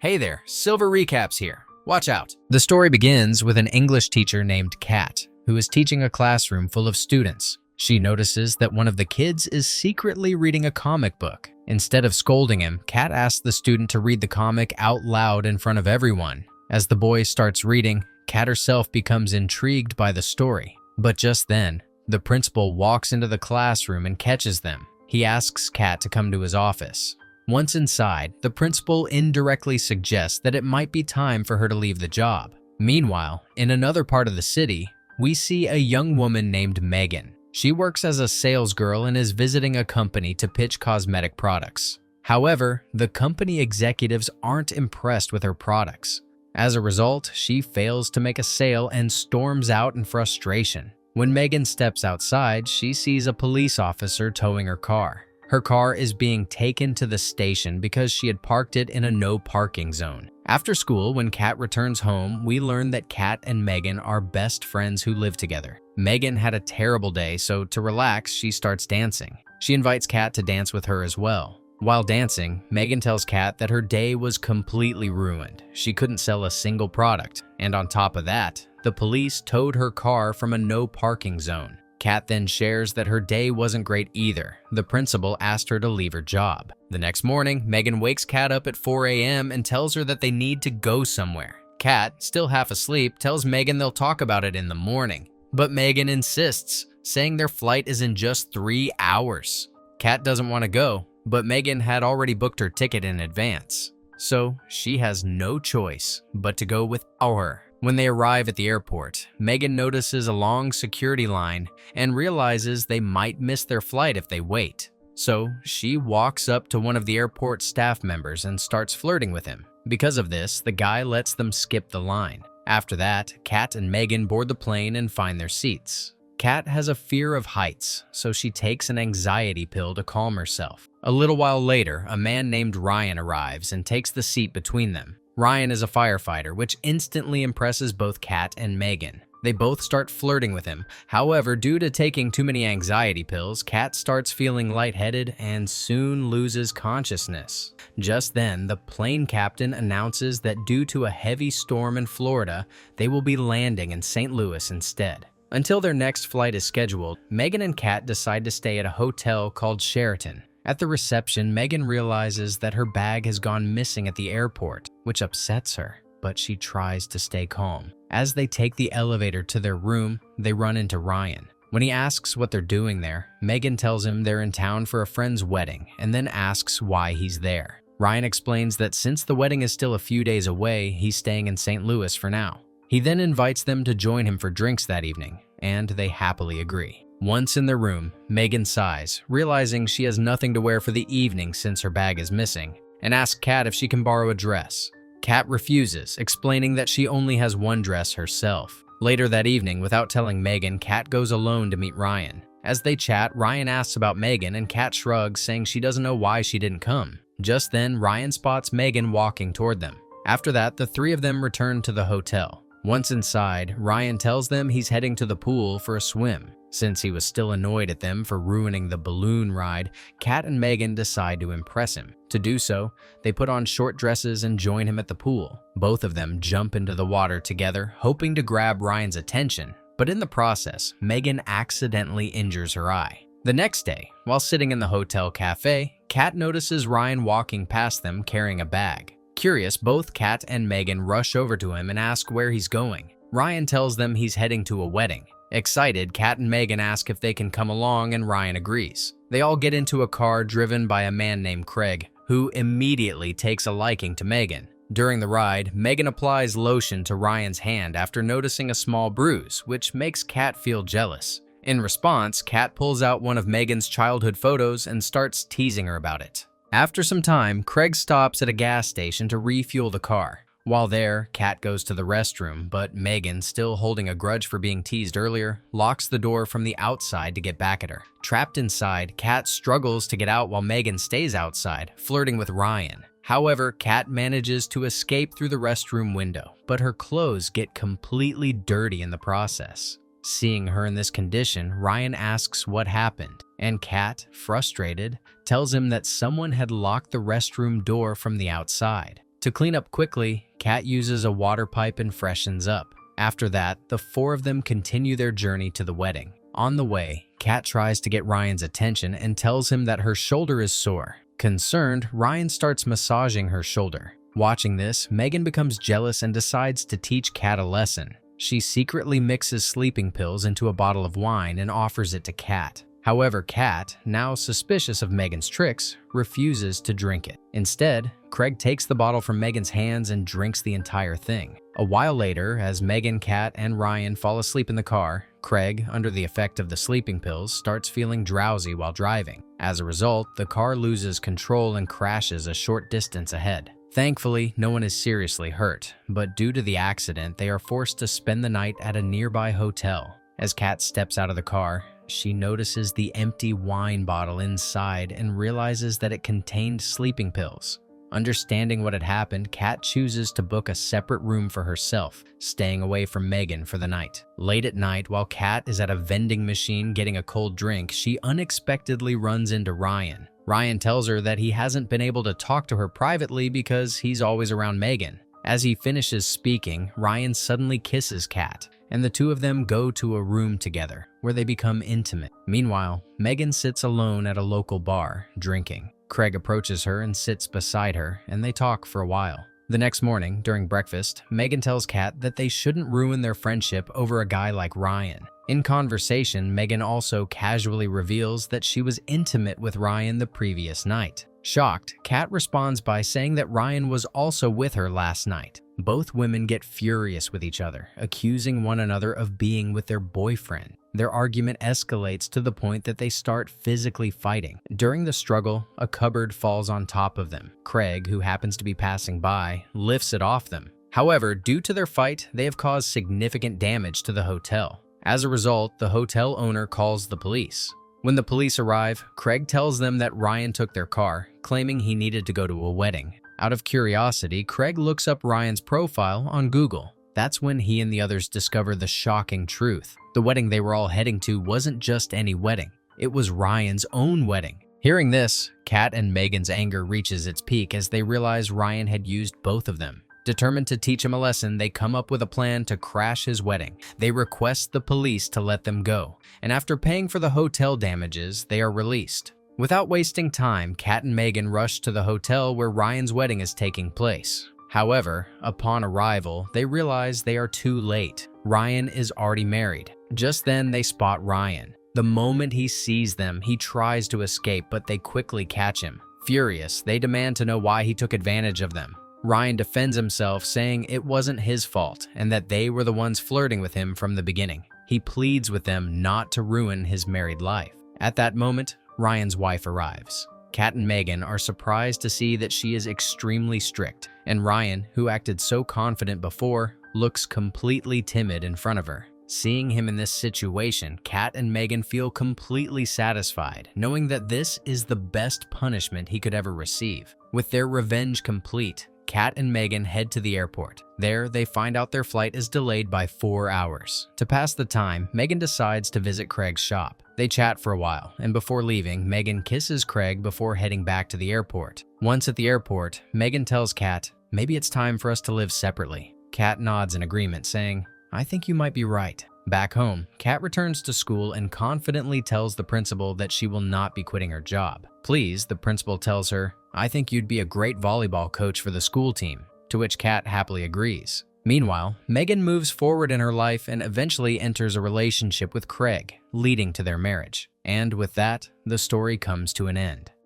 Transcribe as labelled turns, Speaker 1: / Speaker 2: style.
Speaker 1: Hey there, Silver Recaps here. Watch out. The story begins with an English teacher named Kat, who is teaching a classroom full of students. She notices that one of the kids is secretly reading a comic book. Instead of scolding him, Kat asks the student to read the comic out loud in front of everyone. As the boy starts reading, Kat herself becomes intrigued by the story. But just then, the principal walks into the classroom and catches them. He asks Kat to come to his office. Once inside, the principal indirectly suggests that it might be time for her to leave the job. Meanwhile, in another part of the city, we see a young woman named Megan. She works as a salesgirl and is visiting a company to pitch cosmetic products. However, the company executives aren't impressed with her products. As a result, she fails to make a sale and storms out in frustration. When Megan steps outside, she sees a police officer towing her car. Her car is being taken to the station because she had parked it in a no parking zone. After school, when Kat returns home, we learn that Kat and Megan are best friends who live together. Megan had a terrible day, so to relax, she starts dancing. She invites Kat to dance with her as well. While dancing, Megan tells Kat that her day was completely ruined. She couldn't sell a single product, and on top of that, the police towed her car from a no parking zone. Kat then shares that her day wasn't great either. The principal asked her to leave her job. The next morning, Megan wakes Kat up at 4 a.m. and tells her that they need to go somewhere. Kat, still half asleep, tells Megan they'll talk about it in the morning. But Megan insists, saying their flight is in just 3 hours. Kat doesn't want to go, but Megan had already booked her ticket in advance. So she has no choice but to go with her. When they arrive at the airport, Megan notices a long security line and realizes they might miss their flight if they wait. So she walks up to one of the airport staff members and starts flirting with him. Because of this, the guy lets them skip the line. After that, Kat and Megan board the plane and find their seats. Kat has a fear of heights, so she takes an anxiety pill to calm herself. A little while later, a man named Ryan arrives and takes the seat between them. Ryan is a firefighter, which instantly impresses both Kat and Megan. They both start flirting with him. However, due to taking too many anxiety pills, Kat starts feeling lightheaded and soon loses consciousness. Just then, the plane captain announces that due to a heavy storm in Florida, they will be landing in St. Louis instead. Until their next flight is scheduled, Megan and Kat decide to stay at a hotel called Sheraton. At the reception, Megan realizes that her bag has gone missing at the airport, which upsets her, but she tries to stay calm. As they take the elevator to their room, they run into Ryan. When he asks what they're doing there, Megan tells him they're in town for a friend's wedding and then asks why he's there. Ryan explains that since the wedding is still a few days away, he's staying in St. Louis for now. He then invites them to join him for drinks that evening, and they happily agree. Once in their room, Megan sighs, realizing she has nothing to wear for the evening since her bag is missing, and asks Kat if she can borrow a dress. Kat refuses, explaining that she only has one dress herself. Later that evening, without telling Megan, Kat goes alone to meet Ryan. As they chat, Ryan asks about Megan and Kat shrugs, saying she doesn't know why she didn't come. Just then, Ryan spots Megan walking toward them. After that, the three of them return to the hotel. Once inside, Ryan tells them he's heading to the pool for a swim. Since he was still annoyed at them for ruining the balloon ride, Kat and Megan decide to impress him. To do so, they put on short dresses and join him at the pool. Both of them jump into the water together, hoping to grab Ryan's attention, but in the process, Megan accidentally injures her eye. The next day, while sitting in the hotel cafe, Kat notices Ryan walking past them carrying a bag. Curious, both Kat and Megan rush over to him and ask where he's going. Ryan tells them he's heading to a wedding. Excited, Kat and Megan ask if they can come along and Ryan agrees. They all get into a car driven by a man named Craig, who immediately takes a liking to Megan. During the ride, Megan applies lotion to Ryan's hand after noticing a small bruise, which makes Kat feel jealous. In response, Kat pulls out one of Megan's childhood photos and starts teasing her about it. After some time, Craig stops at a gas station to refuel the car. While there, Kat goes to the restroom, but Megan, still holding a grudge for being teased earlier, locks the door from the outside to get back at her. Trapped inside, Kat struggles to get out while Megan stays outside, flirting with Ryan. However, Kat manages to escape through the restroom window, but her clothes get completely dirty in the process. Seeing her in this condition, Ryan asks what happened, and Kat, frustrated, tells him that someone had locked the restroom door from the outside. To clean up quickly, Kat uses a water pipe and freshens up. After that, the four of them continue their journey to the wedding. On the way, Kat tries to get Ryan's attention and tells him that her shoulder is sore. Concerned, Ryan starts massaging her shoulder. Watching this, Megan becomes jealous and decides to teach Kat a lesson. She secretly mixes sleeping pills into a bottle of wine and offers it to Kat. However, Kat, now suspicious of Megan's tricks, refuses to drink it. Instead, Craig takes the bottle from Megan's hands and drinks the entire thing. A while later, as Megan, Kat, and Ryan fall asleep in the car, Craig, under the effect of the sleeping pills, starts feeling drowsy while driving. As a result, the car loses control and crashes a short distance ahead. Thankfully, no one is seriously hurt, but due to the accident, they are forced to spend the night at a nearby hotel. As Kat steps out of the car, she notices the empty wine bottle inside and realizes that it contained sleeping pills. Understanding what had happened, Kat chooses to book a separate room for herself, staying away from Megan for the night. Late at night, while Kat is at a vending machine getting a cold drink, she unexpectedly runs into Ryan. Ryan tells her that he hasn't been able to talk to her privately because he's always around Megan. As he finishes speaking, Ryan suddenly kisses Kat, and the two of them go to a room together, where they become intimate. Meanwhile, Megan sits alone at a local bar, drinking. Craig approaches her and sits beside her, and they talk for a while. The next morning, during breakfast, Megan tells Kat that they shouldn't ruin their friendship over a guy like Ryan. In conversation, Megan also casually reveals that she was intimate with Ryan the previous night. Shocked, Kat responds by saying that Ryan was also with her last night. Both women get furious with each other, accusing one another of being with their boyfriend. Their argument escalates to the point that they start physically fighting. During the struggle, a cupboard falls on top of them. Craig, who happens to be passing by, lifts it off them. However, due to their fight, they have caused significant damage to the hotel. As a result, the hotel owner calls the police. When the police arrive, Craig tells them that Ryan took their car, claiming he needed to go to a wedding. Out of curiosity, Craig looks up Ryan's profile on Google. That's when he and the others discover the shocking truth. The wedding they were all heading to wasn't just any wedding. It was Ryan's own wedding. Hearing this, Kat and Megan's anger reaches its peak as they realize Ryan had used both of them. Determined to teach him a lesson, they come up with a plan to crash his wedding. They request the police to let them go, and after paying for the hotel damages, they are released. Without wasting time, Kat and Megan rush to the hotel where Ryan's wedding is taking place. However, upon arrival, they realize they are too late. Ryan is already married. Just then, they spot Ryan. The moment he sees them, he tries to escape, but they quickly catch him. Furious, they demand to know why he took advantage of them. Ryan defends himself, saying it wasn't his fault and that they were the ones flirting with him from the beginning. He pleads with them not to ruin his married life. At that moment, Ryan's wife arrives. Kat and Megan are surprised to see that she is extremely strict, and Ryan, who acted so confident before, looks completely timid in front of her. Seeing him in this situation, Kat and Megan feel completely satisfied, knowing that this is the best punishment he could ever receive. With their revenge complete, Kat and Megan head to the airport. There, they find out their flight is delayed by 4 hours. To pass the time, Megan decides to visit Craig's shop. They chat for a while, and before leaving, Megan kisses Craig before heading back to the airport. Once at the airport, Megan tells Kat, "Maybe it's time for us to live separately." Kat nods in agreement, saying, "I think you might be right." Back home, Kat returns to school and confidently tells the principal that she will not be quitting her job. Pleased, the principal tells her, "I think you'd be a great volleyball coach for the school team," to which Kat happily agrees. Meanwhile, Megan moves forward in her life and eventually enters a relationship with Craig, leading to their marriage. And with that, the story comes to an end.